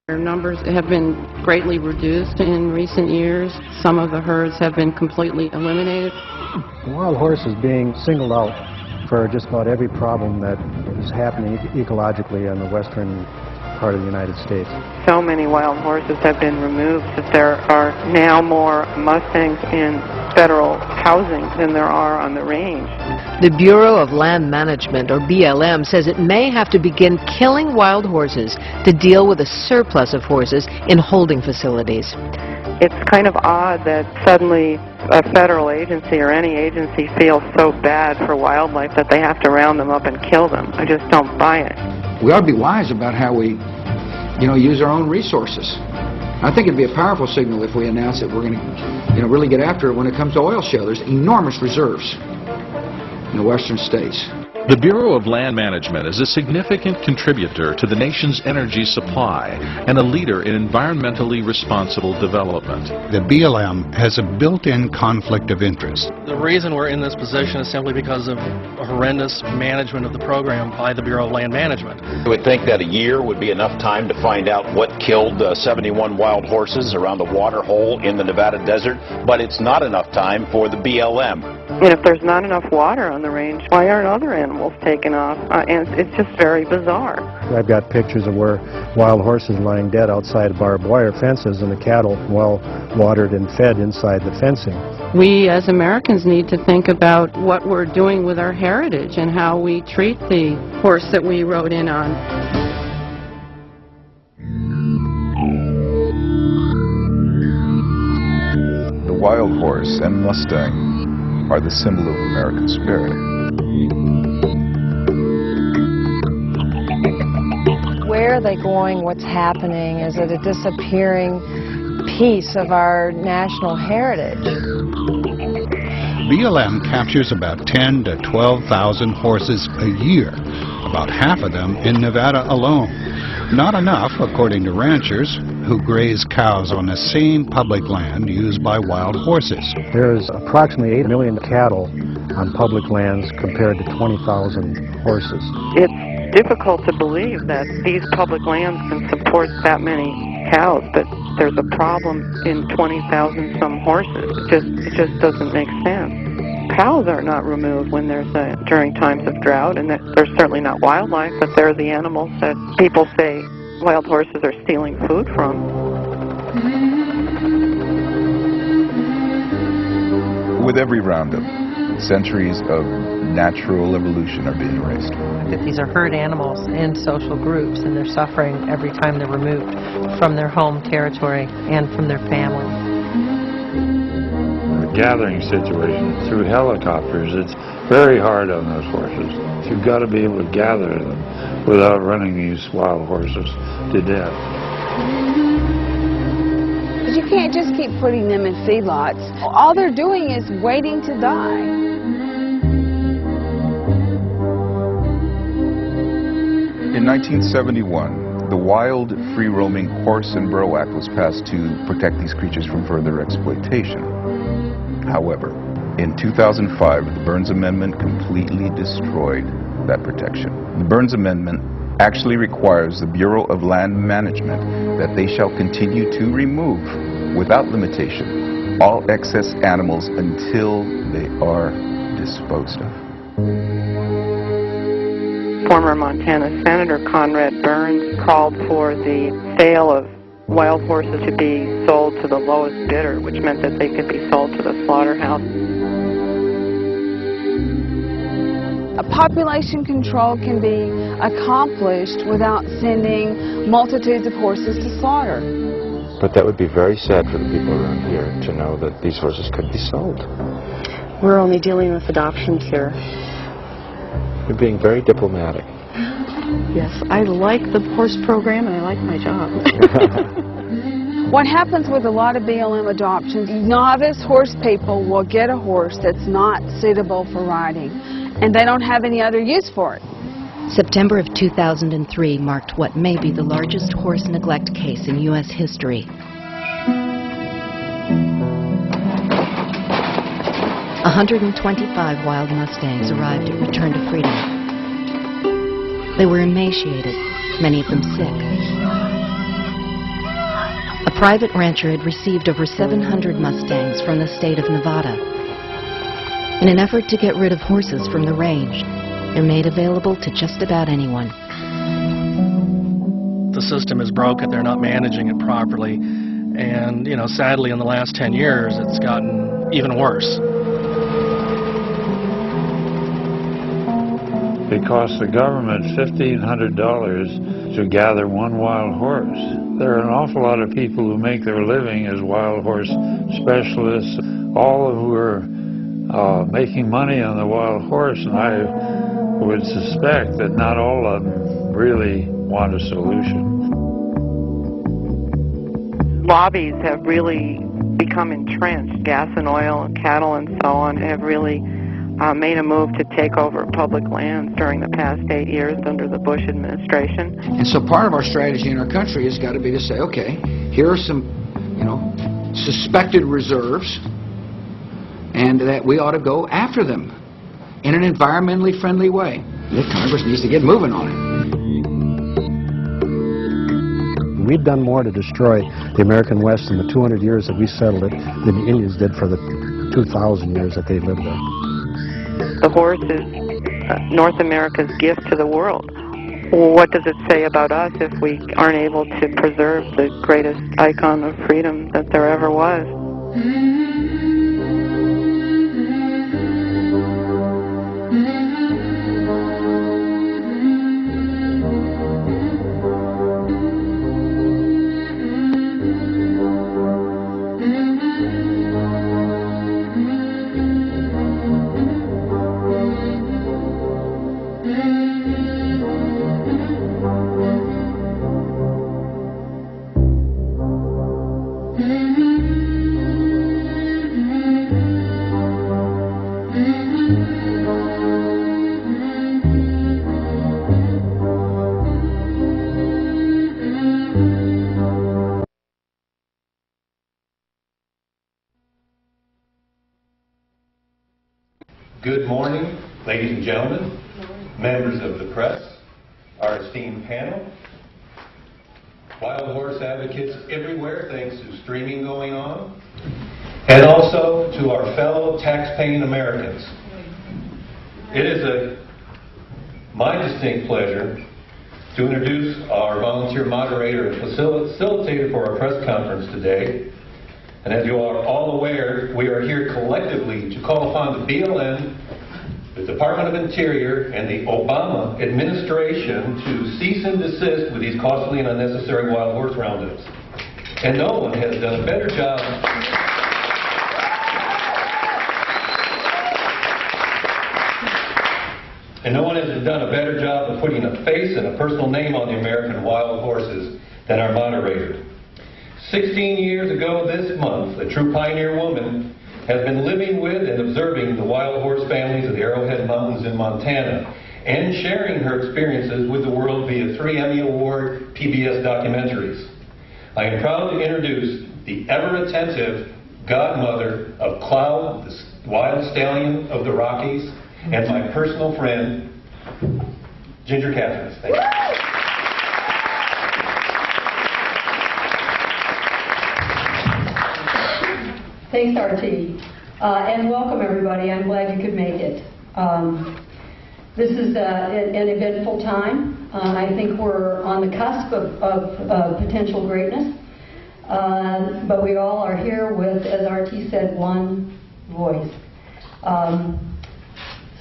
Their numbers have been greatly reduced in recent years. Some of the herds have been completely eliminated. The wild horse is being singled out for just about every problem that is happening ecologically on the western part of the United States. So many wild horses have been removed that there are now more Mustangs in federal housing than there are on the range. The Bureau of Land Management, or BLM, says it may have to begin killing wild horses to deal with a surplus of horses in holding facilities. It's kind of odd that suddenly a federal agency or any agency feels so bad for wildlife that they have to round them up and kill them. I just don't buy it. We ought to be wise about how we, use our own resources. I think it'd be a powerful signal if we announce that we're going to, really get after it when it comes to oil shale. There's enormous reserves in the western states. The Bureau of Land Management is a significant contributor to the nation's energy supply and a leader in environmentally responsible development. The BLM has a built-in conflict of interest. The reason we're in this position is simply because of a horrendous management of the program by the Bureau of Land Management. I would think that a year would be enough time to find out what killed 71 wild horses around the water hole in the Nevada desert, but it's not enough time for the BLM. And if there's not enough water on the range, why aren't other animals taken off? And it's just very bizarre. I've got pictures of where wild horses lying dead outside barbed wire fences and the cattle well watered and fed inside the fencing. We as Americans need to think about what we're doing with our heritage and how we treat the horse that we rode in on. The wild horse and Mustang are the symbol of American spirit. Where are they going? What's happening? Is it a disappearing piece of our national heritage? BLM captures about 10 to 12,000 horses a year, about half of them in Nevada alone. Not enough, according to ranchers who graze cows on the same public land used by wild horses. There's approximately 8 million cattle on public lands compared to 20,000 horses. It's difficult to believe that these public lands can support that many cows, but there's a problem in 20,000 some horses. It just doesn't make sense. Cows are not removed when there's during times of drought, and they're certainly not wildlife, but they're the animals that people say wild horses are stealing food from. With every roundup, centuries of natural evolution are being erased. That these are herd animals in social groups, and they're suffering every time they're removed from their home territory and from their family. The gathering situation through helicopters, it's very hard on those horses. You've got to be able to gather them without running these wild horses to death. But you can't just keep putting them in feedlots. All they're doing is waiting to die. In 1971, the Wild Free-Roaming Horse and Burro Act was passed to protect these creatures from further exploitation. However, in 2005, the Burns Amendment completely destroyed that protection. The Burns Amendment actually requires the Bureau of Land Management that they shall continue to remove, without limitation, all excess animals until they are disposed of. Former Montana Senator Conrad Burns called for the sale of wild horses to be sold to the lowest bidder, which meant that they could be sold to the slaughterhouse. A population control can be accomplished without sending multitudes of horses to slaughter. But that would be very sad for the people around here to know that these horses could be sold. We're only dealing with adoptions here. You're being very diplomatic. Yes, I like the horse program and I like my job. What happens with a lot of BLM adoptions, novice horse people will get a horse that's not suitable for riding, and they don't have any other use for it. September of 2003 marked what may be the largest horse neglect case in U.S. history. 125 wild Mustangs arrived at Return to Freedom. They were emaciated, many of them sick. A private rancher had received over 700 Mustangs from the state of Nevada. In an effort to get rid of horses from the range, they're made available to just about anyone. The system is broken. They're not managing it properly. And, you know, sadly, in the last 10 years, it's gotten even worse. It costs the government $1,500 to gather one wild horse. There are an awful lot of people who make their living as wild horse specialists, all who are making money on the wild horse, and I would suspect that not all of them really want a solution. Lobbies have really become entrenched. Gas and oil and cattle and so on have really made a move to take over public lands during the past 8 years under the Bush administration. And so part of our strategy in our country has got to be to say, okay, here are some, suspected reserves, and that we ought to go after them in an environmentally friendly way. The Congress needs to get moving on it. We've done more to destroy the American West in the 200 years that we settled it than the Indians did for the 2,000 years that they lived there. The horse is North America's gift to the world. What does it say about us if we aren't able to preserve the greatest icon of freedom that there ever was? Good morning, ladies and gentlemen, members of the press, our esteemed panel, wild horse advocates everywhere thanks to streaming going on, and also to our fellow tax-paying Americans. It is my distinct pleasure to introduce our volunteer moderator and facilitator for our press conference today. And as you are all aware, we are here collectively to call upon the BLM, the Department of Interior, and the Obama administration to cease and desist with these costly and unnecessary wild horse roundups. And no one has done a better job. And no one has done a better job of putting a face and a personal name on the American wild horses than our moderator. 16 years ago this month, a true pioneer woman has been living with and observing the wild horse families of the Arrowhead Mountains in Montana and sharing her experiences with the world via 3 Emmy Award PBS documentaries. I am proud to introduce the ever-attentive godmother of Cloud, the wild stallion of the Rockies, and my personal friend, Ginger Kathryns. Thank you. Thanks, RT. And welcome, everybody. I'm glad you could make it. This is an eventful time. I think we're on the cusp of potential greatness. But we all are here with, as RT said, one voice.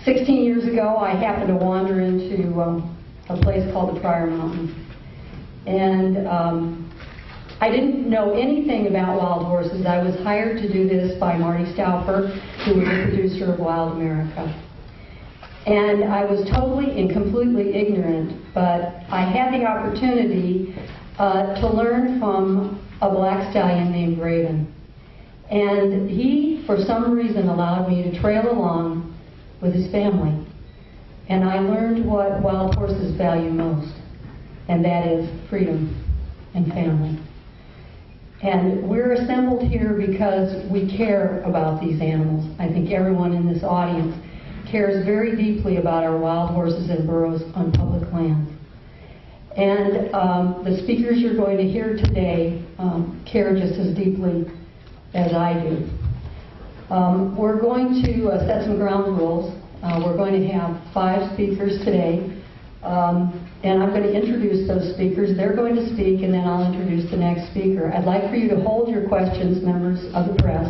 16 years ago, I happened to wander into a place called the Pryor Mountains. And I didn't know anything about wild horses. I was hired to do this by Marty Stauffer, who was the producer of Wild America. And I was totally and completely ignorant, but I had the opportunity to learn from a black stallion named Raven. And he, for some reason, allowed me to trail along with his family. And I learned what wild horses value most, and that is freedom and family. And we're assembled here because we care about these animals. I think everyone in this audience cares very deeply about our wild horses and burros on public lands. And the speakers you're going to hear today care just as deeply as I do. We're going to set some ground rules. We're going to have 5 speakers today. And I'm going to introduce those speakers. They're going to speak, and then I'll introduce the next speaker. I'd like for you to hold your questions, members of the press,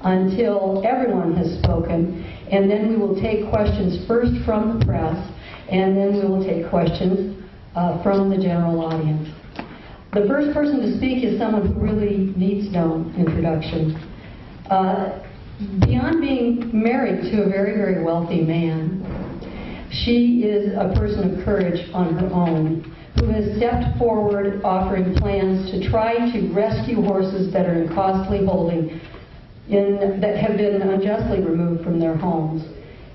until everyone has spoken, and then we will take questions first from the press, and then we will take questions from the general audience. The first person to speak is someone who really needs no introduction. Beyond being married to a very, very wealthy man, she is a person of courage on her own, who has stepped forward offering plans to try to rescue horses that are in costly holding that have been unjustly removed from their homes.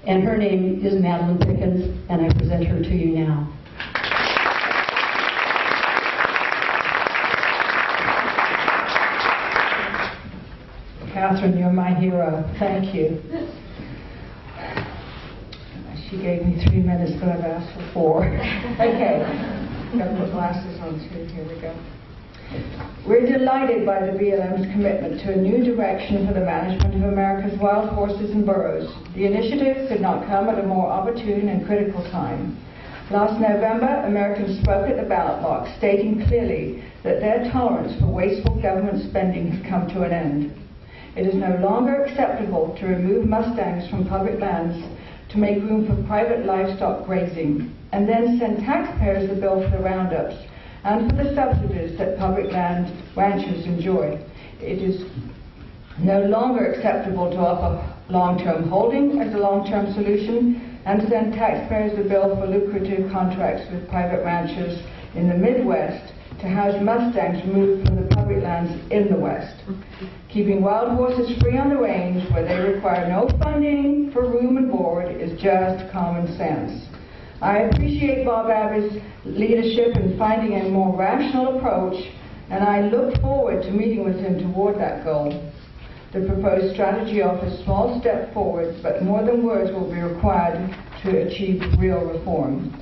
And her name is Madeleine Pickens, and I present her to you now. Kathryn, you're my hero. Thank you. She gave me 3 minutes, but I've asked for 4. Okay, got to put glasses on too. Here we go. We're delighted by the BLM's commitment to a new direction for the management of America's wild horses and burros. The initiative could not come at a more opportune and critical time. Last November, Americans spoke at the ballot box, stating clearly that their tolerance for wasteful government spending has come to an end. It is no longer acceptable to remove mustangs from public lands to make room for private livestock grazing, and then send taxpayers the bill for the roundups and for the subsidies that public land ranchers enjoy. It is no longer acceptable to offer long-term holding as a long-term solution and send taxpayers the bill for lucrative contracts with private ranchers in the Midwest to house mustangs removed from the public lands in the West. Keeping wild horses free on the range where they require no funding for room and board is just common sense. I appreciate Bob Abbey's leadership in finding a more rational approach, and I look forward to meeting with him toward that goal. The proposed strategy offers a small step forward, but more than words will be required to achieve real reform.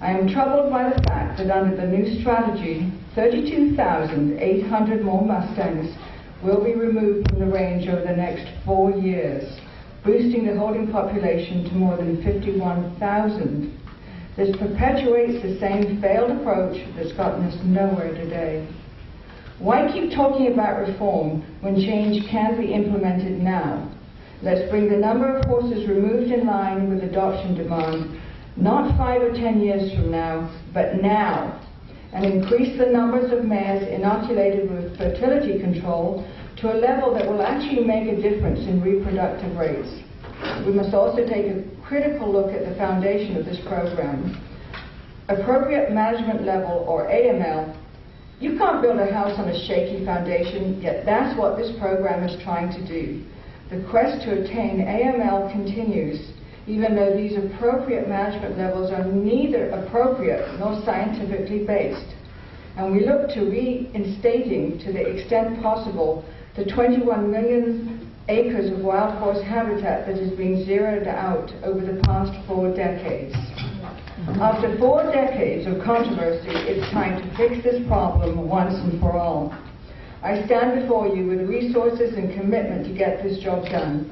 I am troubled by the fact that under the new strategy, 32,800 more mustangs will be removed from the range over the next 4 years, boosting the holding population to more than 51,000. This perpetuates the same failed approach that's gotten us nowhere today. Why keep talking about reform when change can be implemented now? Let's bring the number of horses removed in line with adoption demand, not 5 or 10 years from now, but now, and increase the numbers of mares inoculated with fertility control to a level that will actually make a difference in reproductive rates. We must also take a critical look at the foundation of this program. Appropriate management level, or AML. You can't build a house on a shaky foundation, yet that's what this program is trying to do. The quest to attain AML continues, even though these appropriate management levels are neither appropriate nor scientifically based. And we look to reinstating, to the extent possible, the 21 million acres of wild horse habitat that has been zeroed out over the past 4 decades. After 4 decades of controversy, it's time to fix this problem once and for all. I stand before you with resources and commitment to get this job done.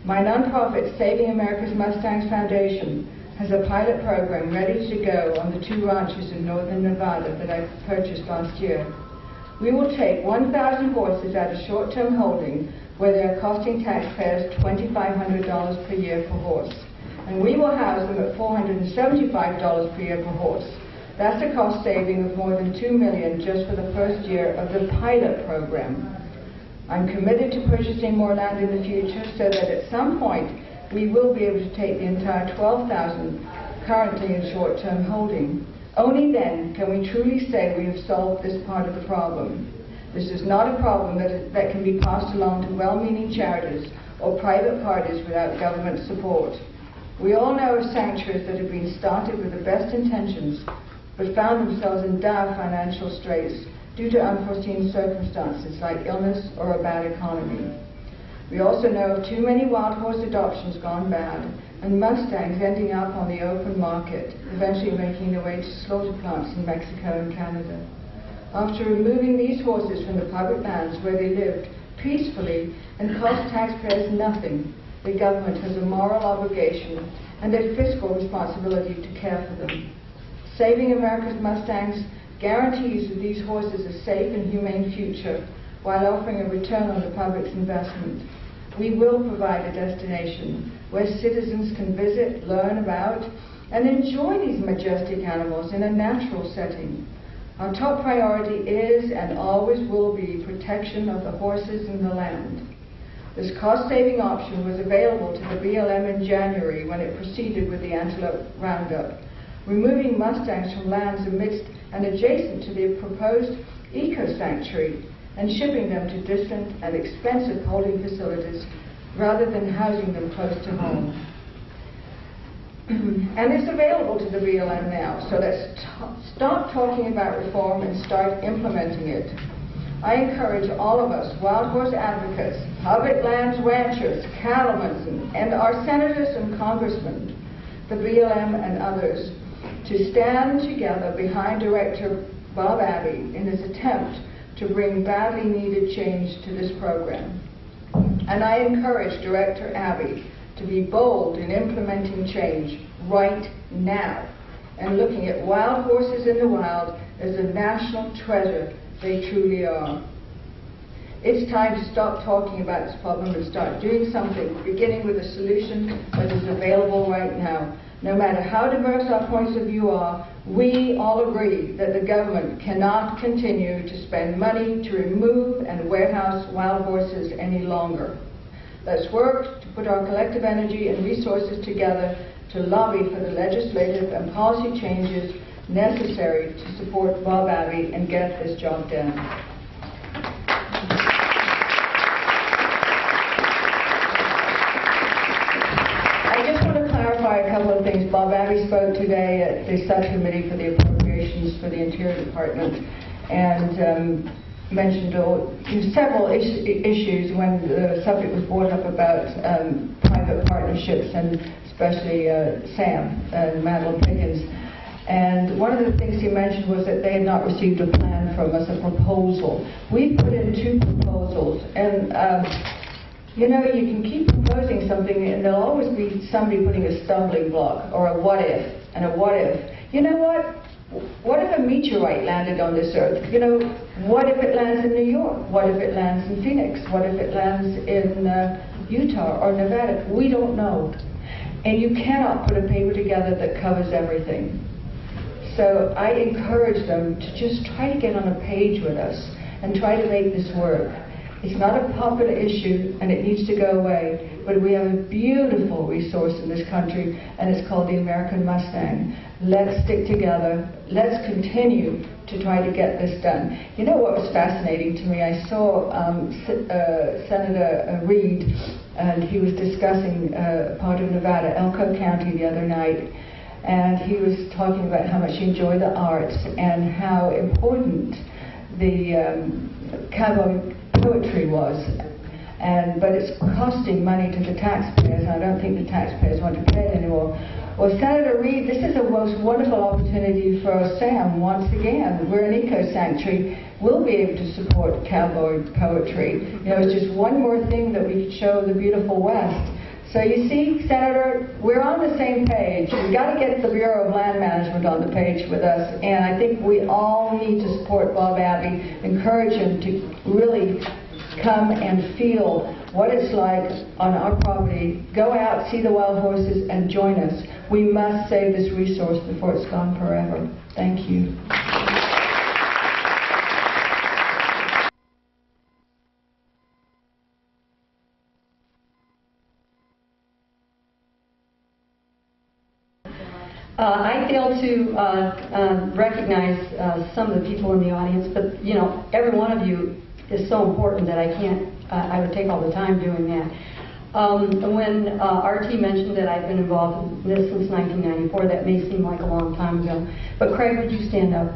My nonprofit, Saving America's Mustangs Foundation, has a pilot program ready to go on the 2 ranches in northern Nevada that I purchased last year. We will take 1,000 horses out of short-term holding where they are costing taxpayers $2,500 per year per horse. And we will house them at $475 per year per horse. That's a cost saving of more than $2 million just for the first year of the pilot program. I'm committed to purchasing more land in the future so that at some point we will be able to take the entire 12,000 currently in short-term holding. Only then can we truly say we have solved this part of the problem. This is not a problem that can be passed along to well-meaning charities or private parties without government support. We all know of sanctuaries that have been started with the best intentions but found themselves in dire financial straits due to unforeseen circumstances like illness or a bad economy. We also know of too many wild horse adoptions gone bad, and Mustangs ending up on the open market, eventually making their way to slaughter plants in Mexico and Canada. After removing these horses from the public lands where they lived peacefully and cost taxpayers nothing, the government has a moral obligation and a fiscal responsibility to care for them. Saving America's Mustangs guarantees that these horses a safe and humane future while offering a return on the public's investment. We will provide a destination where citizens can visit, learn about, and enjoy these majestic animals in a natural setting. Our top priority is and always will be protection of the horses and the land. This cost-saving option was available to the BLM in January when it proceeded with the antelope roundup, removing Mustangs from lands amidst and adjacent to the proposed eco-sanctuary and shipping them to distant and expensive holding facilities rather than housing them close to home. And it's available to the BLM now, so let's stop talking about reform and start implementing it. I encourage all of us, wild horse advocates, public lands ranchers, cattlemen, and our senators and congressmen, the BLM and others, to stand together behind Director Bob Abbey in his attempt to bring badly needed change to this program. And I encourage Director Abbey to be bold in implementing change right now and looking at wild horses in the wild as a national treasure they truly are. It's time to stop talking about this problem and start doing something, beginning with a solution that is available right now. No matter how diverse our points of view are, we all agree that the government cannot continue to spend money to remove and warehouse wild horses any longer. Let's work to put our collective energy and resources together to lobby for the legislative and policy changes necessary to support Bob Abbey and get this job done. I just want to clarify a couple of things. Bob Abbey spoke today at the subcommittee for the appropriations for the Interior Department and mentioned several issues when the subject was brought up about private partnerships and especially Sam and Madeleine Pickens. And one of the things he mentioned was that they had not received a plan from us, a proposal. We put in 2 proposals, and you know, you can keep proposing something and there'll always be somebody putting a stumbling block or a what if and a what if. You know what? What if a meteorite landed on this earth? You know, what if it lands in New York? What if it lands in Phoenix? What if it lands in Utah or Nevada? We don't know. And you cannot put a paper together that covers everything. So I encourage them to just try to get on a page with us and try to make this work. It's not a popular issue and it needs to go away, but we have a beautiful resource in this country and it's called the American Mustang. Let's stick together. Let's continue to try to get this done. You know what was fascinating to me? I saw Senator Reid, and he was discussing part of Nevada, Elko County, the other night, and he was talking about how much he enjoyed the arts and how important the cowboy poetry was. But it's costing money to the taxpayers, and I don't think the taxpayers want to pay it anymore. Well, Senator Reid, this is a most wonderful opportunity for Sam once again. We're an eco-sanctuary. We'll be able to support cowboy poetry. You know, it's just one more thing that we could show the beautiful West. So you see, Senator, we're on the same page. We've got to get the Bureau of Land Management on the page with us, and I think we all need to support Bob Abbey, encourage him to really come and feel what it's like on our property. Go out, see the wild horses, and join us. We must save this resource before it's gone forever. Thank you. I failed to recognize some of the people in the audience, but you know, every one of you is so important that I can't, I would take all the time doing that. When RT mentioned that I've been involved in this since 1994, that may seem like a long time ago, but Craig, would you stand up?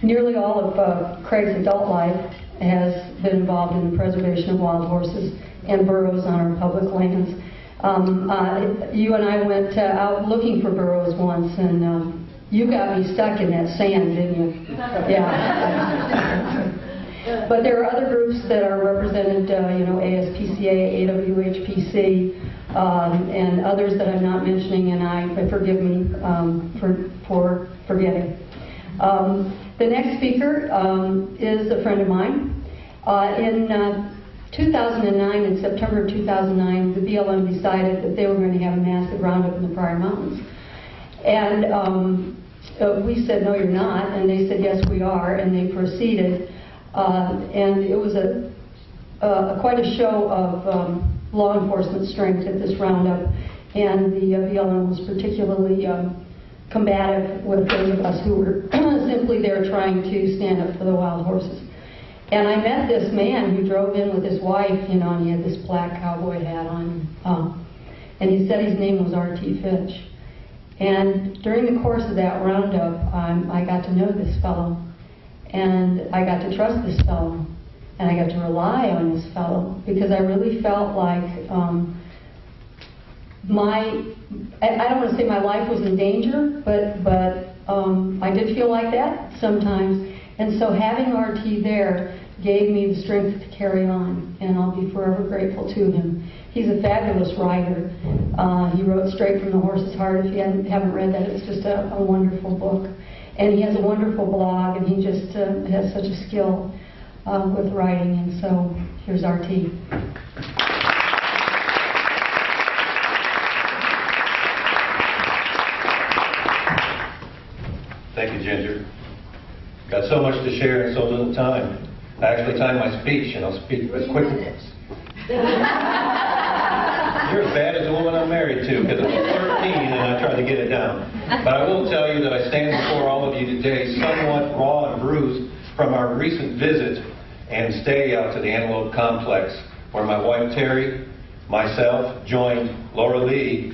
Nearly all of Craig's adult life has been involved in the preservation of wild horses and burros on our public lands. You and I went out looking for burros once, and you got me stuck in that sand, didn't you? Yeah. But there are other groups that are represented, ASPCA, AWHPC, and others that I'm not mentioning, and forgive me for forgetting. The next speaker is a friend of mine. In 2009, in September of 2009, the BLM decided that they were going to have a massive roundup in the Prairie Mountains. And we said, no, you're not. And they said, yes, we are. And they proceeded. And it was quite a show of law enforcement strength at this roundup. And the BLM was particularly combative with those of us who were simply there trying to stand up for the wild horses. And I met this man who drove in with his wife, and he had this black cowboy hat on. And he said his name was R.T. Finch. And during the course of that roundup, I got to know this fellow. And I got to trust this fellow. And I got to rely on this fellow because I really felt like I don't want to say my life was in danger, but I did feel like that sometimes. And so having RT there gave me the strength to carry on, and I'll be forever grateful to him. He's a fabulous writer. He wrote Straight from the Horse's Heart. If you haven't read that, it's just a wonderful book. And he has a wonderful blog, and he just has such a skill with writing. And so here's RT. Thank you, Ginger. Got so much to share in so little time. I actually timed my speech, and I'll speak as quickly. You're as bad as the woman I'm married to, because it was 13 and I tried to get it down. But I will tell you that I stand before all of you today somewhat raw and bruised from our recent visit and stay out to the Antelope Complex, where my wife Terry, myself, joined Laura Leigh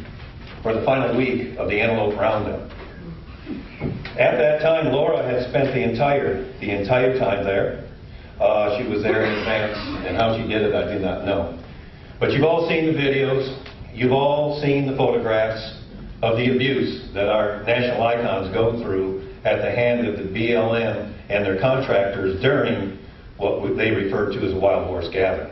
for the final week of the Antelope Roundup. At that time, Laura had spent the entire time there. She was there in advance, and how she did it, I do not know. But you've all seen the videos. You've all seen the photographs of the abuse that our national icons go through at the hand of the BLM and their contractors during what they refer to as a wild horse gathering.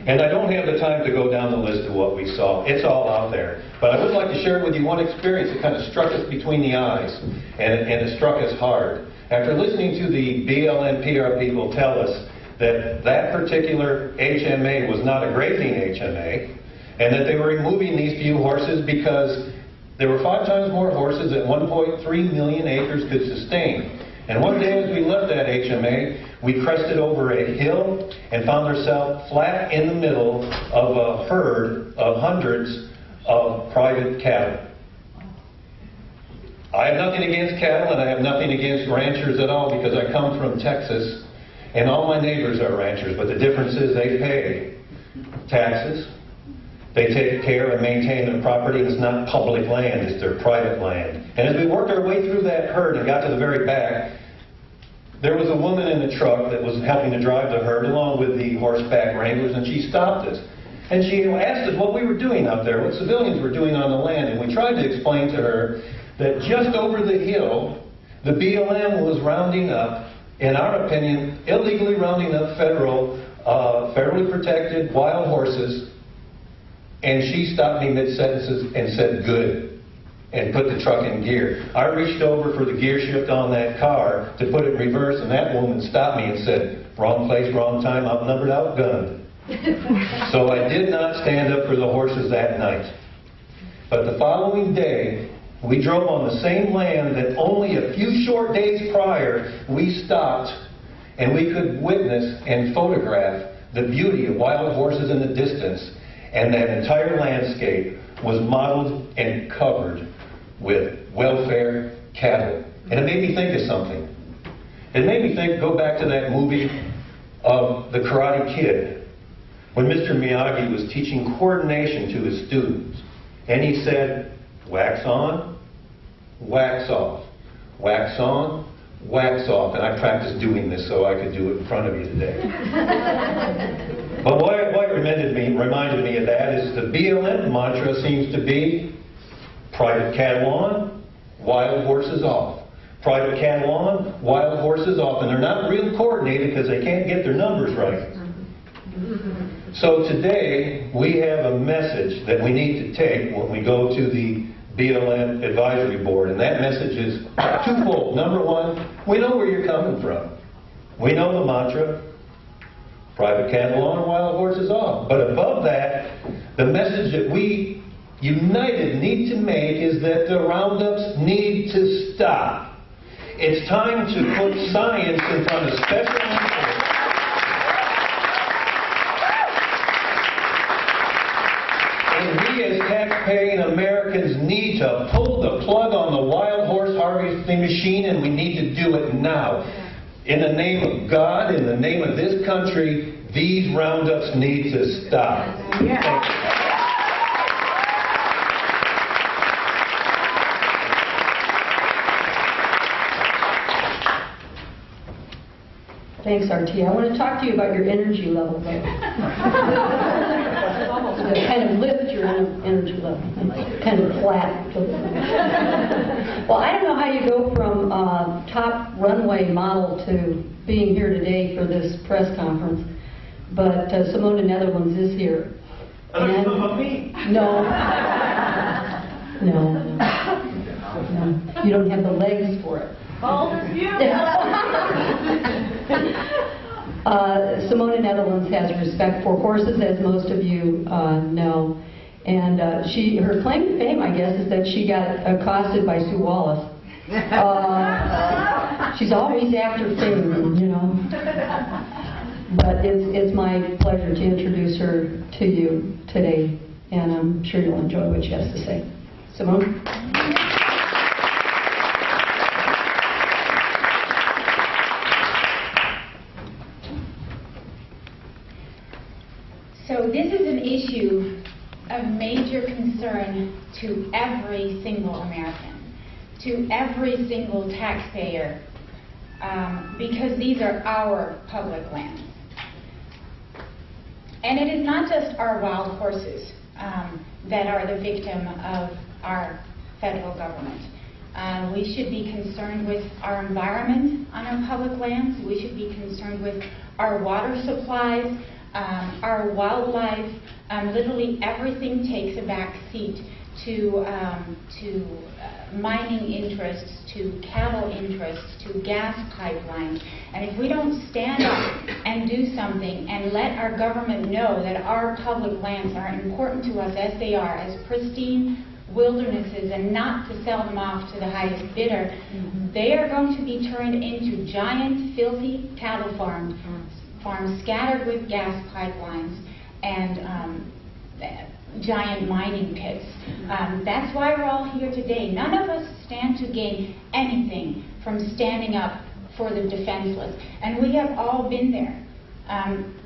And I don't have the time to go down the list of what we saw. It's all out there. But I would like to share with you one experience that kind of struck us between the eyes, and it struck us hard. After listening to the BLM PR people tell us that that particular HMA was not a grazing HMA, and that they were removing these few horses because there were 5 times more horses that 1.3 million acres could sustain. And one day as we left that HMA, we crested over a hill and found ourselves flat in the middle of a herd of hundreds of private cattle. I have nothing against cattle, and I have nothing against ranchers at all, because I come from Texas, and all my neighbors are ranchers, but the difference is they pay taxes, they take care and maintain their property, and it's not public land, it's their private land. And as we worked our way through that herd and got to the very back, there was a woman in the truck that was helping to drive the herd along with the horseback wranglers, and she stopped us. And she asked us what we were doing out there, what civilians were doing on the land, and we tried to explain to her that just over the hill, the BLM was rounding up, in our opinion, illegally rounding up federally protected wild horses. And she stopped me mid-sentences and said, good, and put the truck in gear. I reached over for the gear shift on that car to put it in reverse, and that woman stopped me and said, wrong place, wrong time, outnumbered, outgunned. So I did not stand up for the horses that night. But the following day, we drove on the same land that only a few short days prior we stopped, and we could witness and photograph the beauty of wild horses in the distance. And that entire landscape was modeled and covered with welfare cattle. And it made me think of something. It made me think, go back to that movie of The Karate Kid, when Mr. Miyagi was teaching coordination to his students. And he said, wax on, wax off. Wax on, wax off, and I practiced doing this so I could do it in front of you today. But what reminded me of that is the BLM mantra seems to be private cattle on, wild horses off. Private cattle on, wild horses off. And they're not real coordinated because they can't get their numbers right. So today, we have a message that we need to take when we go to the BLM Advisory Board. And that message is twofold. Number one, we know where you're coming from. We know the mantra, private cattle on, wild horses off. But above that, the message that we united need to make is that the roundups need to stop. It's time to put science in front of special interests. And we as tax-paying Americans need to pull the plug on the wild horse harvesting machine, and we need to do it now. In the name of God, in the name of this country, these roundups need to stop. Yeah. Thanks, RT. I want to talk to you about your energy level, though. To kind of lift your energy level, kind of flat. Well, I don't know how you go from top runway model to being here today for this press conference, but Simone de Netherlands is here. And no, you don't have the legs for it. Simone de Netherlands has respect for horses, as most of you know, and her claim to fame, I guess, is that she got accosted by Sue Wallace. She's always after fame, you know. But it's my pleasure to introduce her to you today, and I'm sure you'll enjoy what she has to say. Simone? So this is an issue of major concern to every single American, to every single taxpayer, because these are our public lands. And it is not just our wild horses that are the victim of our federal government. We should be concerned with our environment on our public lands. We should be concerned with our water supplies, our wildlife. Literally everything takes a back seat to mining interests, to cattle interests, to gas pipelines. And if we don't stand up and do something and let our government know that our public lands are important to us as they are, as pristine wildernesses, and not to sell them off to the highest bidder, they are going to be turned into giant, filthy cattle farms scattered with gas pipelines and giant mining pits. That's why we're all here today. None of us stand to gain anything from standing up for the defenseless. And we have all been there.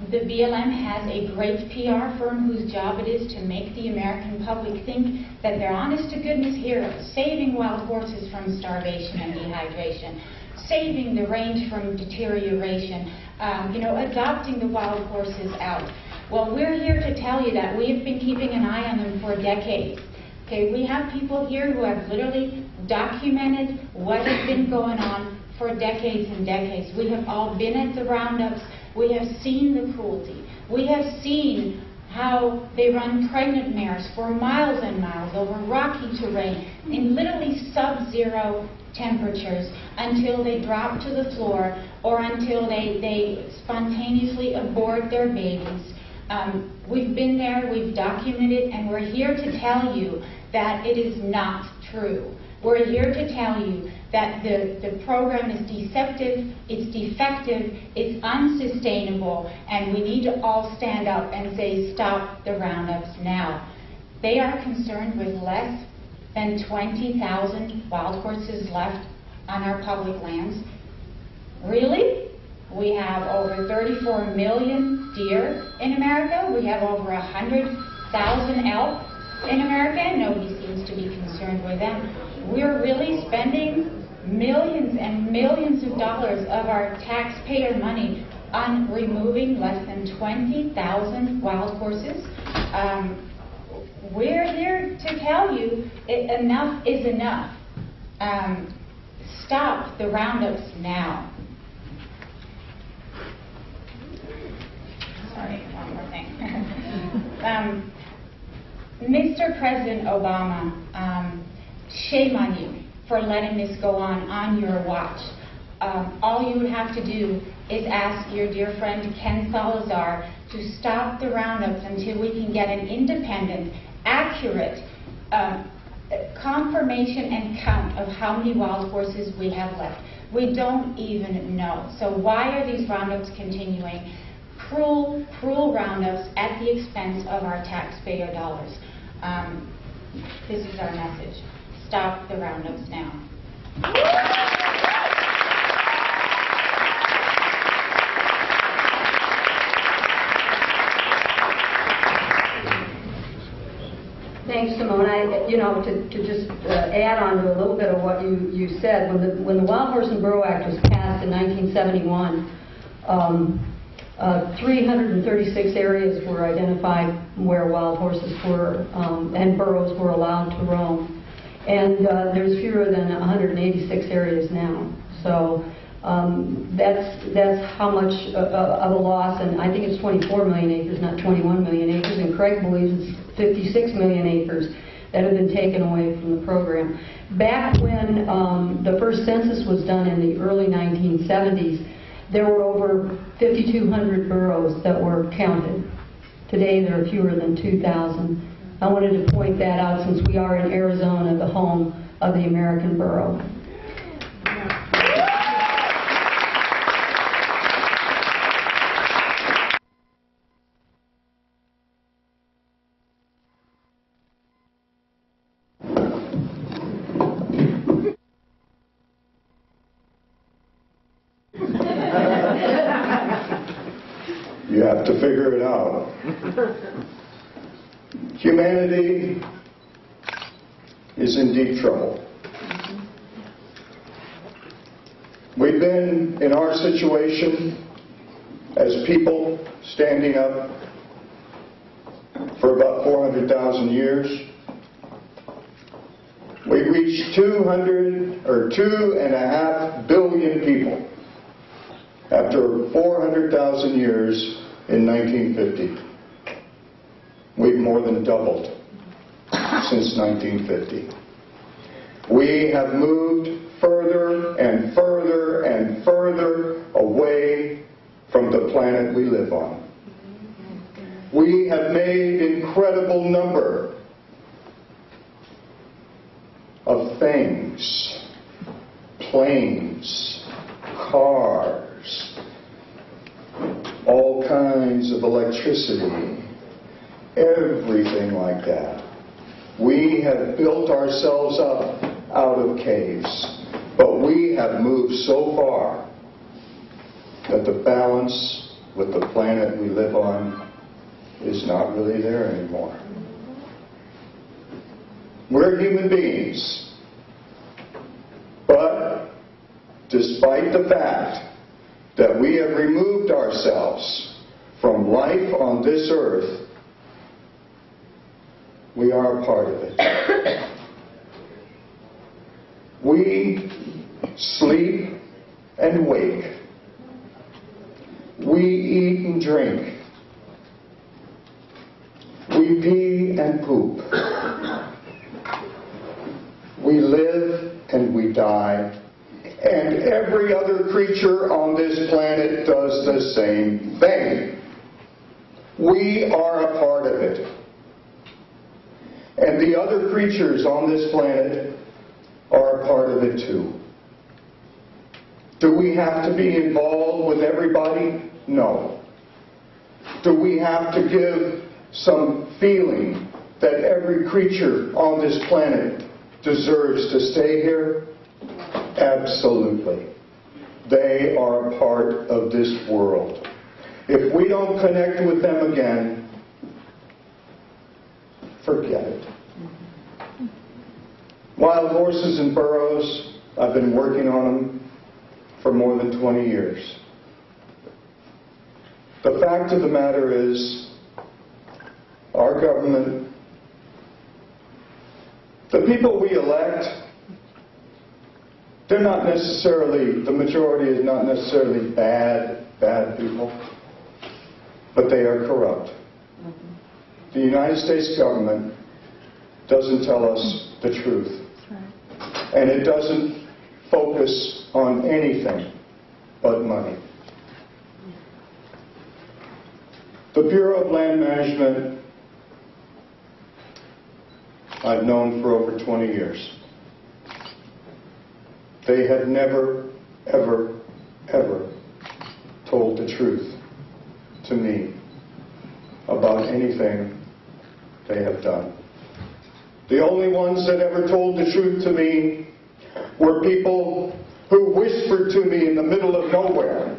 The BLM has a great PR firm whose job it is to make the American public think that they're honest-to-goodness heroes, saving wild horses from starvation and dehydration, saving the range from deterioration, adopting the wild horses out. Well, we're here to tell you that we have been keeping an eye on them for decades. Okay, we have people here who have literally documented what has been going on for decades and decades. We have all been at the roundups. We have seen the cruelty. We have seen how they run pregnant mares for miles and miles over rocky terrain in literally sub-zero temperatures until they drop to the floor or until they spontaneously abort their babies. We've been there, we've documented, and we're here to tell you that it is not true. We're here to tell you that the program is deceptive, it's defective, it's unsustainable, and we need to all stand up and say, stop the roundups now. They are concerned with less than 20,000 wild horses left on our public lands. Really? We have over 34 million deer in America. We have over 100,000 elk in America, and nobody seems to be concerned with them. We're really spending millions and millions of dollars of our taxpayer money on removing less than 20,000 wild horses. We're here to tell you enough is enough. Stop the roundups now. Sorry, one more thing. Mr. President Obama, shame on you for letting this go on your watch. All you would have to do is ask your dear friend Ken Salazar to stop the roundups until we can get an independent, accurate confirmation and count of how many wild horses we have left. We don't even know. So why are these roundups continuing? Cruel, cruel roundups at the expense of our taxpayer dollars. This is our message. Stop the roundups now. Thanks, Simone. To just add on to a little bit of what you said, when the Wild Horse and Burro Act was passed in 1971, 336 areas were identified where wild horses were and burros were allowed to roam. And there's fewer than 186 areas now. So that's how much of a loss, and I think it's 24 million acres, not 21 million acres, and Craig believes it's 56 million acres that have been taken away from the program. Back when the first census was done in the early 1970s, there were over 5,200 burros that were counted. Today there are fewer than 2,000. I wanted to point that out since we are in Arizona, the home of the American burro. You have to figure it out. Humanity is in deep trouble. We've been in our situation as people standing up for about 400,000 years. We reached 2.5 billion people after 400,000 years in 1950. We've more than doubled since 1950. We have moved further and further and further away from the planet we live on. We have made incredible number of things, planes, cars, all kinds of electricity, everything like that. We have built ourselves up out of caves, but we have moved so far that the balance with the planet we live on is not really there anymore. We're human beings, but despite the fact that we have removed ourselves from life on this earth, we are a part of it. We sleep and wake. We eat and drink. We pee and poop. We live and we die. And every other creature on this planet does the same thing. We are a part of it. And the other creatures on this planet are a part of it too. Do we have to be involved with everybody? No. Do we have to give some feeling that every creature on this planet deserves to stay here? Absolutely. They are a part of this world. If we don't connect with them again, forget it. Wild horses and burros I've been working on them for more than 20 years. The fact of the matter is, our government, the people we elect, they're not necessarily, the majority is not necessarily bad people, but they are corrupt. The United States government doesn't tell us the truth. And it doesn't focus on anything but money. The Bureau of Land Management, I've known for over 20 years. They have never, ever, ever told the truth to me about anything they have done. The only ones that ever told the truth to me were people who whispered to me in the middle of nowhere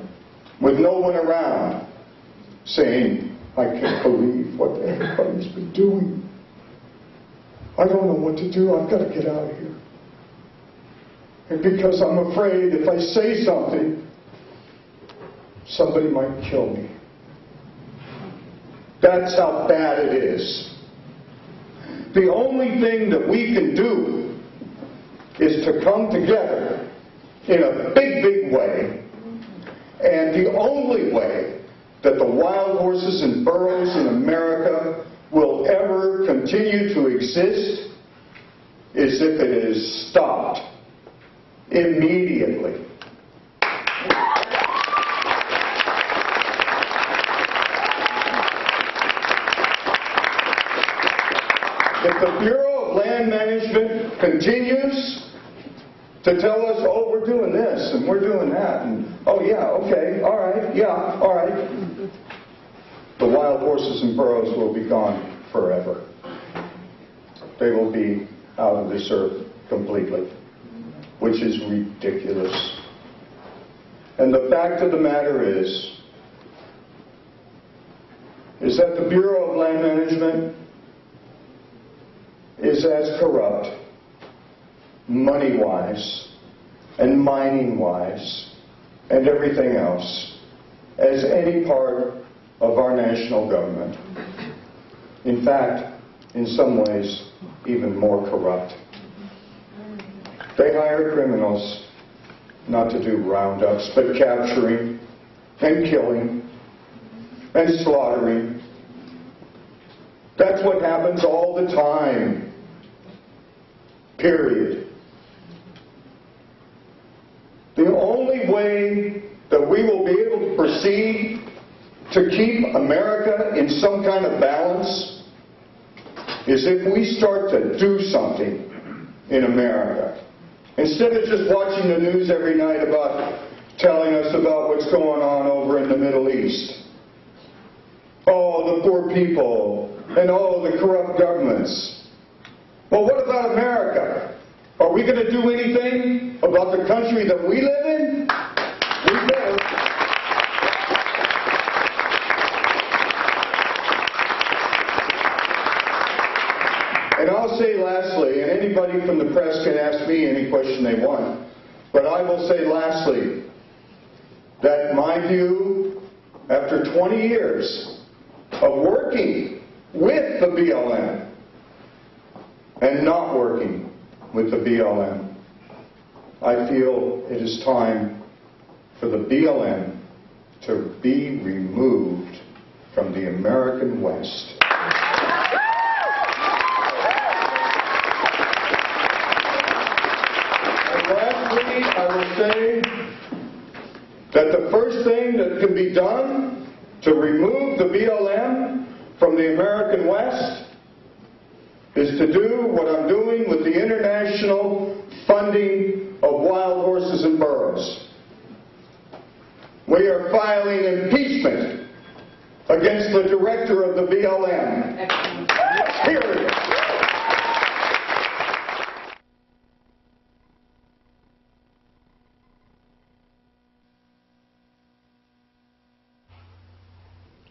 with no one around, saying, I can't believe what everybody's been doing. I don't know what to do. I've got to get out of here. And because I'm afraid if I say something, somebody might kill me. That's how bad it is. The only thing that we can do is to come together in a big, big way. And the only way that the wild horses and burros in America will ever continue to exist is if it is stopped immediately. If the Bureau of Land Management continues to tell us, oh, we're doing this and we're doing that, and oh yeah, okay, all right, yeah, all right, the wild horses and burros will be gone forever. They will be out of this earth completely, which is ridiculous. And the fact of the matter is that the Bureau of Land Management is as corrupt, money-wise, and mining-wise, and everything else, as any part of our national government. In fact, in some ways, even more corrupt. They hire criminals not to do roundups, but capturing and killing and slaughtering. That's what happens all the time. Period. The only way that we will be able to proceed to keep America in some kind of balance is if we start to do something in America. Instead of just watching the news every night about telling us about what's going on over in the Middle East. Oh, the poor people, and oh, the corrupt governments. Well, what about America? Are we going to do anything about the country that we live in? We better. And I'll say lastly, and anybody from the press can ask me any question they want, but I will say lastly, that my view, after 20 years of working with the BLM and not working with the BLM, I feel it is time for the BLM to be removed from the American West. I will say that the first thing that can be done to remove the BLM from the American West is to do what I'm doing with the international funding of wild horses and burros. We are filing impeachment against the director of the BLM. Period.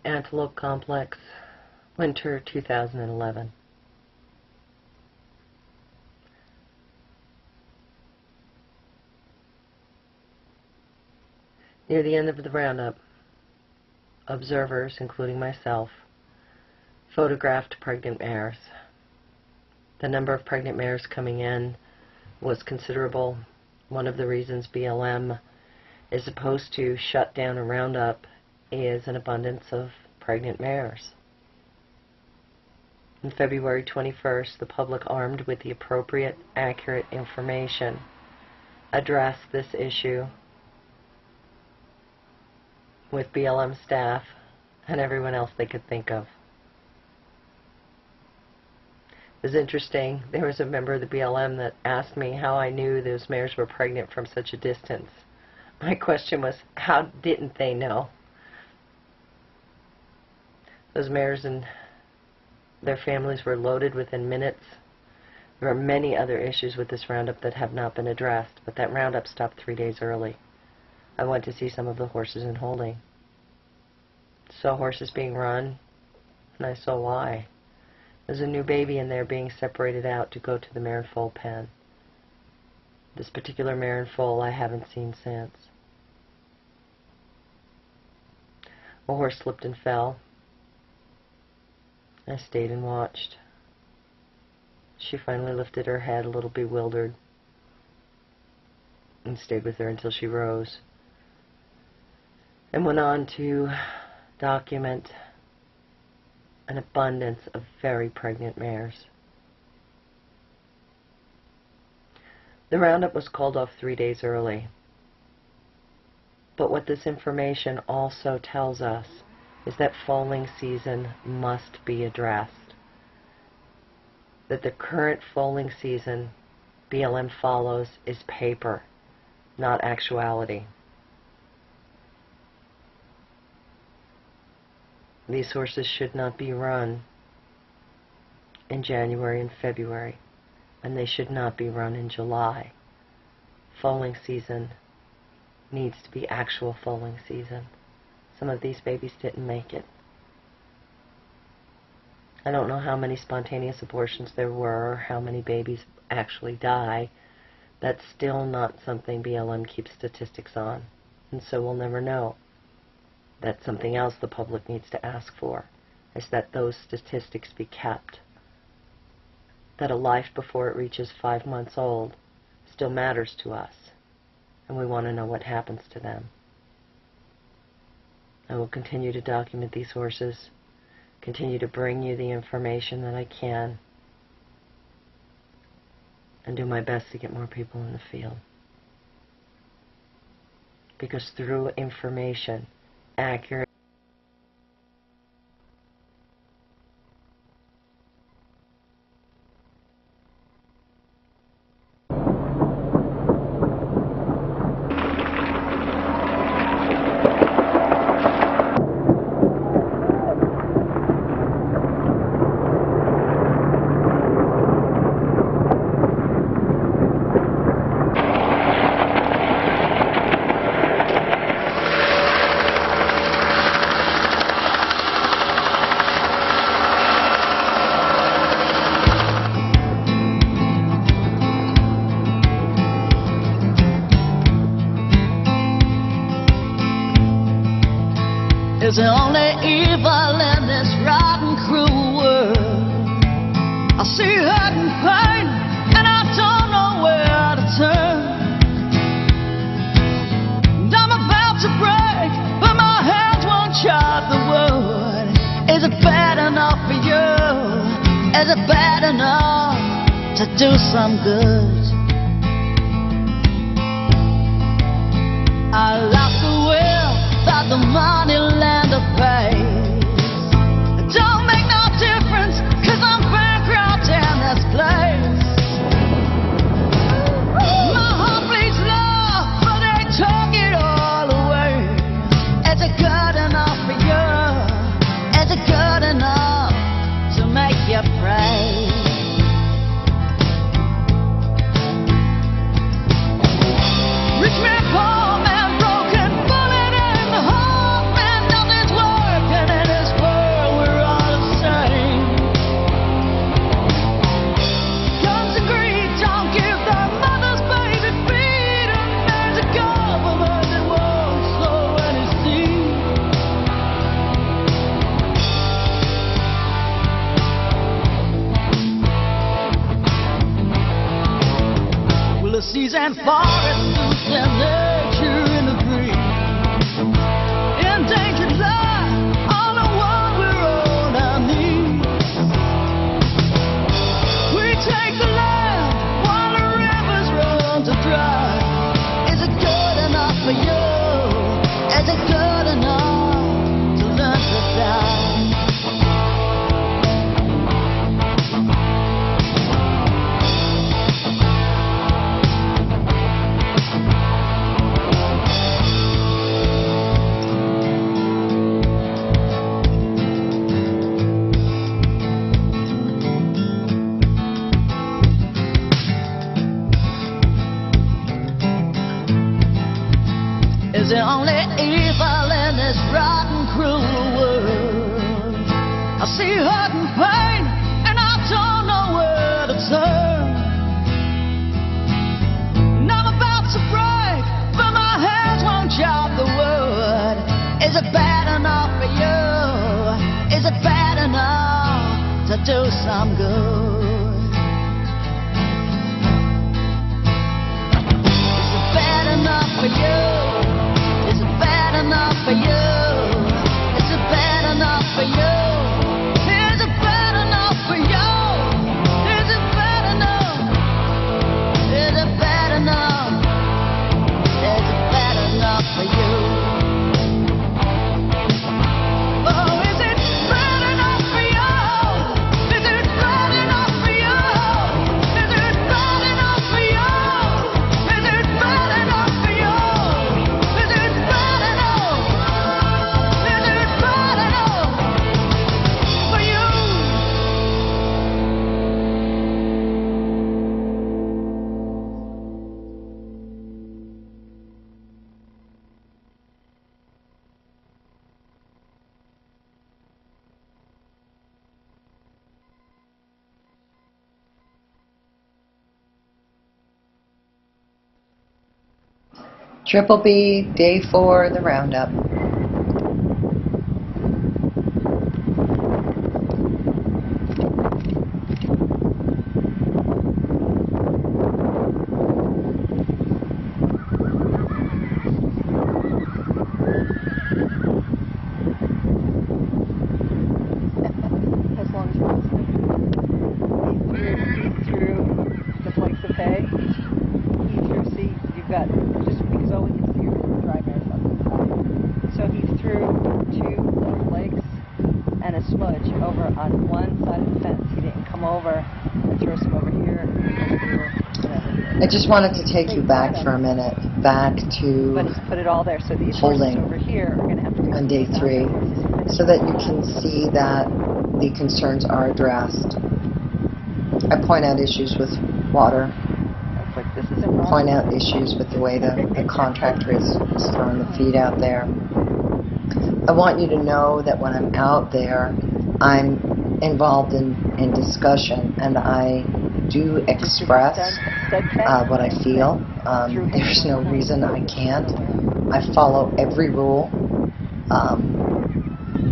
Antelope Complex, winter 2011. Near the end of the roundup, observers, including myself, photographed pregnant mares. The number of pregnant mares coming in was considerable. One of the reasons BLM is supposed to shut down a roundup is an abundance of pregnant mares. On February 21st, the public, armed with the appropriate, accurate information, addressed this issue with BLM staff and everyone else they could think of. It was interesting. There was a member of the BLM that asked me how I knew those mares were pregnant from such a distance. My question was, how didn't they know? Those mares and their families were loaded within minutes. There are many other issues with this roundup that have not been addressed, but that roundup stopped 3 days early. I went to see some of the horses in holding. Saw horses being run, and I saw why. There's a new baby in there being separated out to go to the mare and foal pen. This particular mare and foal I haven't seen since. A horse slipped and fell. I stayed and watched. She finally lifted her head, a little bewildered, and stayed with her until she rose, and went on to document an abundance of very pregnant mares. The roundup was called off 3 days early. But what this information also tells us is that foaling season must be addressed. That the current foaling season BLM follows is paper, not actuality. These horses should not be run in January and February, and they should not be run in July. Foaling season needs to be actual foaling season. Some of these babies didn't make it. I don't know how many spontaneous abortions there were or how many babies actually die. That's still not something BLM keeps statistics on, and so we'll never know. That's something else the public needs to ask for, is that those statistics be kept. That a life before it reaches 5 months old still matters to us, and we want to know what happens to them. I will continue to document these horses, continue to bring you the information that I can, and do my best to get more people in the field. Because through information, accurate, is the only evil in this rotten, cruel world. I see hurt and pain, and I don't know where to turn. And I'm about to break, but my hands won't chop the wood. Is it bad enough for you? Is it bad enough to do some good? I lost the will, thought the money land of pays. It don't make no difference, 'cause I'm bankrupt in this place. My heart bleeds love, but they took it all away. Is it good enough for you? Is it good enough to make you pray? Rich man, poor man, broken, bullet in the heart, man, nothing's worth see hurt and pain, and I don't know where to turn. And I'm about to break, but my hands won't chop the wood. Is it bad enough for you? Is it bad enough to do some good? Is it bad enough for you? Is it bad enough for you? Is it bad enough for you? Is it bad enough for you? Is it bad enough? Is it bad enough? Is it bad enough for you? Oh, is it bad enough for you? Is it bad enough for you? Is it bad enough for you? Is it bad enough for you? Is it bad enough? Is it bad enough for you? Triple B, day 4, the roundup. As long as you're listening. He's through the flakes of hay. He's through, see, you've got, just because all we can see are the dry mares on the side. So he threw 2 little flakes and a smudge over on one side of the fence. He didn't come over and throw some over here, over here, whatever. I just wanted to take you back for a minute, back to But he's put it all there. So these holding horses over here are going to have to be on day 3, so that you can see that the concerns are addressed. I point out issues with water, point out issues with the way the contractor is throwing the feed out there. I want you to know that when I'm out there, I'm involved in discussion, and I do express what I feel. There's no reason I can't. I follow every rule.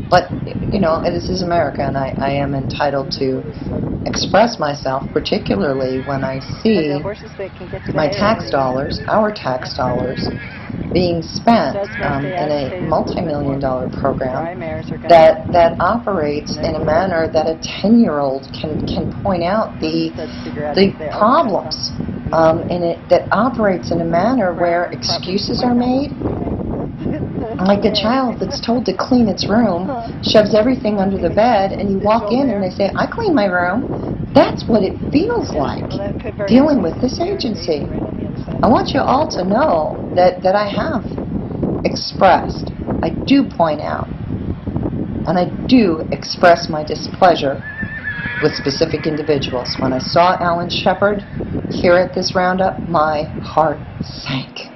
But, you know, this is America, and I am entitled to express myself, particularly when I see my tax dollars, our tax dollars, being spent in a multi-million-dollar program that operates in a manner that a 10-year-old can point out the problems, that operates in a manner where excuses are made. Like a child that's told to clean its room, shoves everything under the bed, and you walk in and they say, I clean my room. That's what it feels like dealing with this agency. I want you all to know that I have expressed, I do point out, and I do express my displeasure with specific individuals. When I saw Alan Shepard here at this roundup, my heart sank.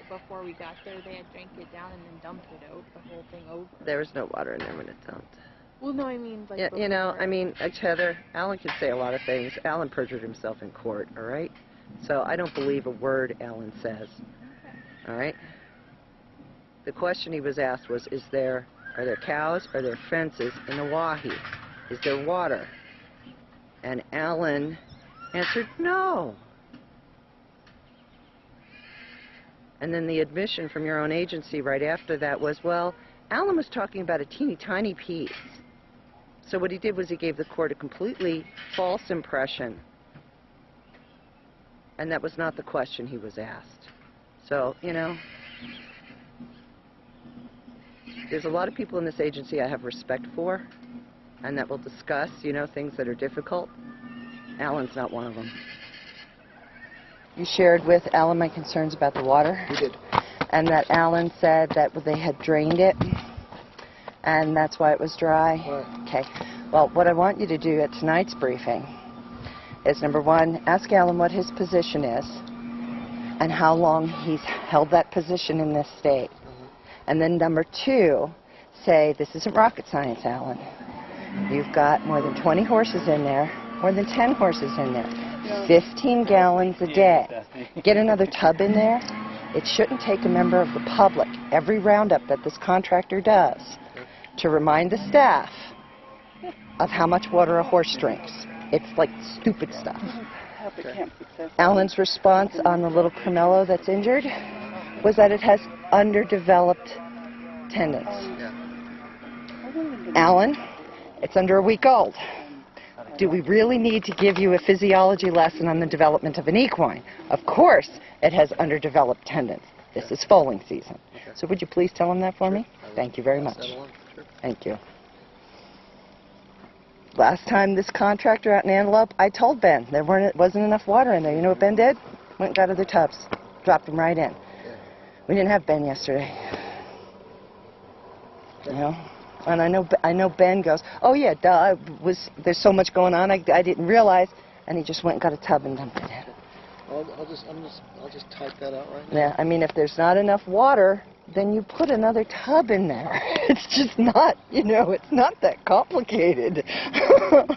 Before we got there, they had drank it down and then dumped it out, the whole thing out. There was no water in there when it dumped. Well, no, I mean, like, Yeah, you know, I mean, Heather, Alan can say a lot of things. Alan perjured himself in court, all right? So I don't believe a word Alan says, all right? The question he was asked was, are there cows, are there fences in the Wahi? Is there water? And Alan answered, no. And then the admission from your own agency right after that was, well, Alan was talking about a teeny tiny piece. So what he did was he gave the court a completely false impression. And that was not the question he was asked. So, you know, there's a lot of people in this agency I have respect for and that will discuss, you know, things that are difficult. Alan's not one of them. You shared with Alan my concerns about the water? We did. And that Alan said that they had drained it, and that's why it was dry? Right. Okay. Well, what I want you to do at tonight's briefing is, number 1, ask Alan what his position is and how long he's held that position in this state. And then number 2, say, this isn't rocket science, Alan. You've got more than 20 horses in there, more than 10 horses in there, 15 gallons a day. Get another tub in there. It shouldn't take a member of the public, every roundup that this contractor does, to remind the staff of how much water a horse drinks. It's like stupid stuff. Alan's response on the little Carmelo that's injured was that it has underdeveloped tendons. Alan, it's under a week old. Do we really need to give you a physiology lesson on the development of an equine? Of course it has underdeveloped tendons. This is foaling season. So would you please tell him that for me? Thank you very much. Thank you. Last time this contractor out in Antelope, I told Ben there wasn't enough water in there. You know what Ben did? Went and got other tubs. Dropped them right in. We didn't have Ben yesterday. You know? And I know Ben goes, oh yeah, duh, there's so much going on, I didn't realize, and he just went and got a tub and dumped it in. I'll just type that out right now. Yeah, I mean, if there's not enough water, then you put another tub in there. It's just not, you know, it's not that complicated. Okay,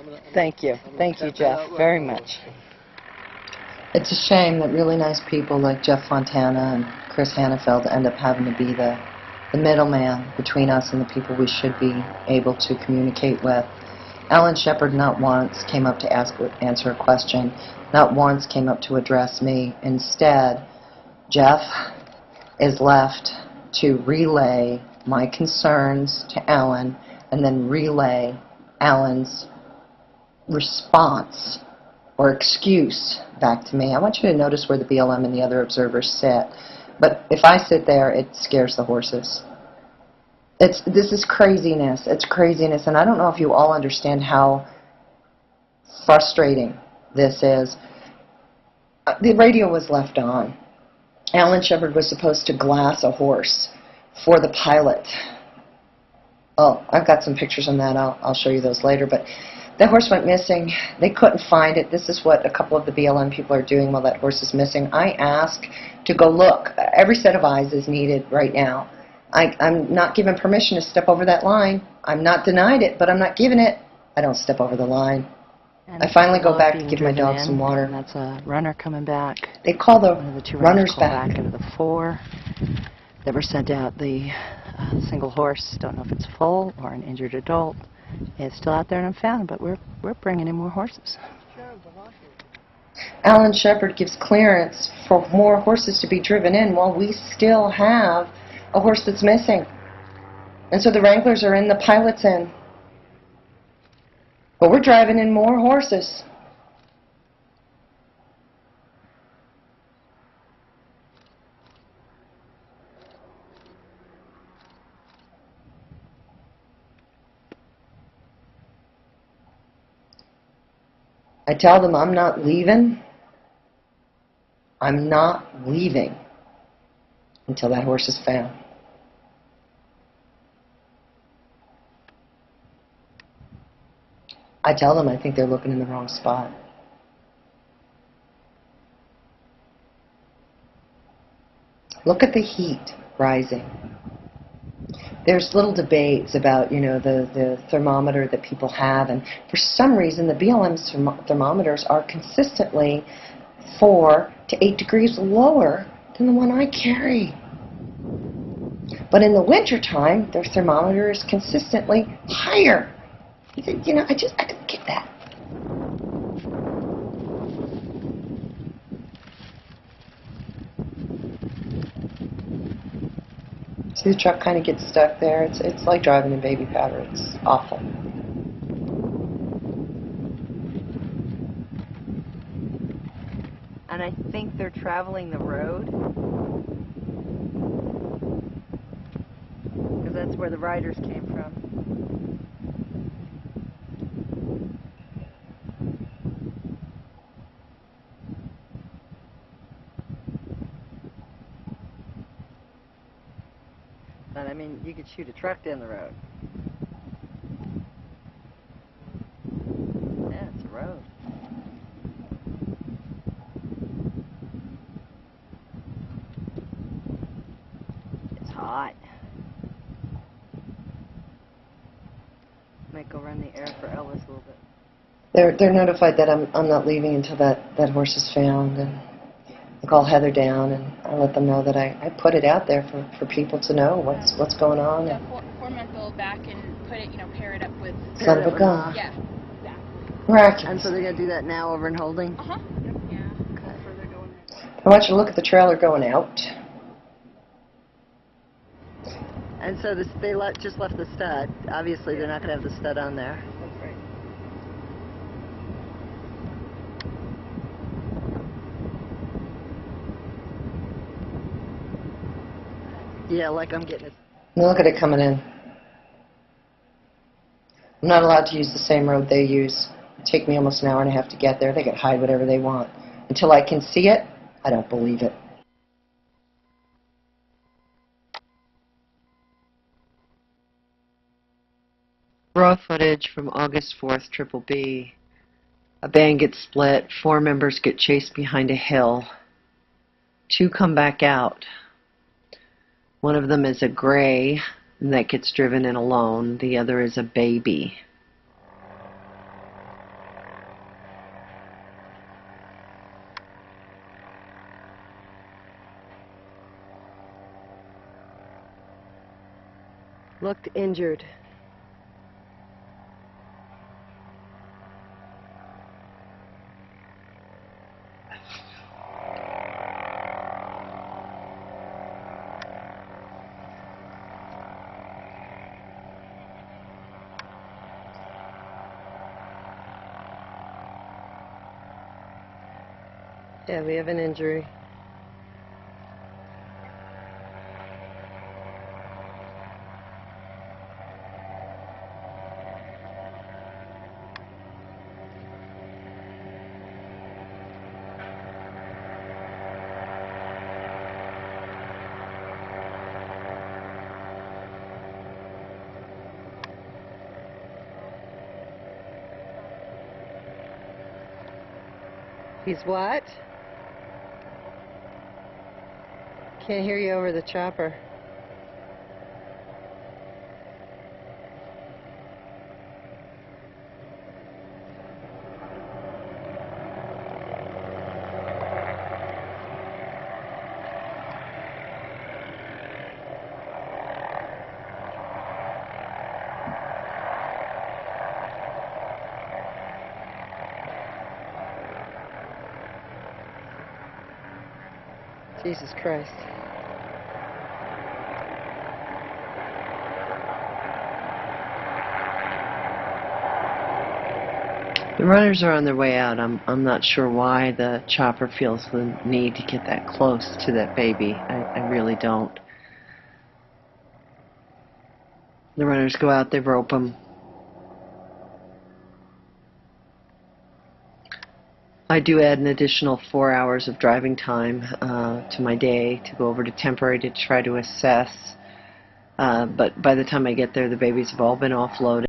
well, Thank you, Jeff, very much. It's a shame that really nice people like Jeff Fontana and Chris Hannafeld end up having to be the middleman between us and the people we should be able to communicate with. Alan Shepard not once came up to answer a question, not once came up to address me. Instead, Jeff is left to relay my concerns to Alan and then relay Alan's response or excuse back to me. I want you to notice where the BLM and the other observers sit. But if I sit there, it scares the horses. This is craziness. It's craziness. And I don't know if you all understand how frustrating this is. The radio was left on. Alan Shepard was supposed to glass a horse for the pilot. Oh, I've got some pictures on that. I'll show you those later. But that horse went missing. They couldn't find it. This is what a couple of the BLM people are doing while that horse is missing. I ask to go look. Every set of eyes is needed right now. I'm not given permission to step over that line. I'm not denied it, but I'm not given it. I don't step over the line. I finally go back to give my dog some water. That's a runner coming back. They call the two runners back into the 4 that were sent out. The single horse, don't know if it's full or an injured adult. It's still out there and unfound, but we're bringing in more horses. Alan Shepard gives clearance for more horses to be driven in while we still have a horse that's missing. And so the wranglers are in, the pilot's in. But we're driving in more horses. I tell them I'm not leaving. I'm not leaving until that horse is found. I tell them I think they're looking in the wrong spot. Look at the heat rising. There's little debates about, you know, the thermometer that people have, and for some reason the BLM's thermometers are consistently 4 to 8 degrees lower than the one I carry. But in the wintertime, their thermometer is consistently higher. You know, I don't get that. See, the truck kind of gets stuck there. It's like driving in baby powder. It's awful. And I think they're traveling the road, because that's where the riders came from. And I mean, you could shoot a truck down the road. Yeah, it's a road. It's hot. Might go run the air for Elvis a little bit. They're notified that I'm not leaving until that horse is found, and I call Heather down and I let them know that I put it out there for people to know what's going on. The 4-month-old back and put it, pair it up with. Son of a gun. Yeah, exactly. Miraculous. And so they're gonna do that now over in Holding. Yeah. I want you to look at the trailer going out. And so they just left the stud. Obviously, they're not going to have the stud on there. That's right. Yeah, like I'm getting it. Now look at it coming in. I'm not allowed to use the same road they use. It take me almost an hour and a half to get there. They can hide whatever they want. Until I can see it, I don't believe it. Raw footage from August 4th, Triple B. A band gets split. 4 members get chased behind a hill. 2 come back out. One of them is a gray, and that gets driven in alone. The other is a baby. Looked injured. Yeah, we have an injury. He's what? Can't hear you over the chopper. Jesus Christ. The runners are on their way out. I'm not sure why the chopper feels the need to get that close to that baby. I really don't. The runners go out, they rope them. I do add an additional 4 hours of driving time to my day to go over to temporary to try to assess. But by the time I get there, the babies have all been offloaded.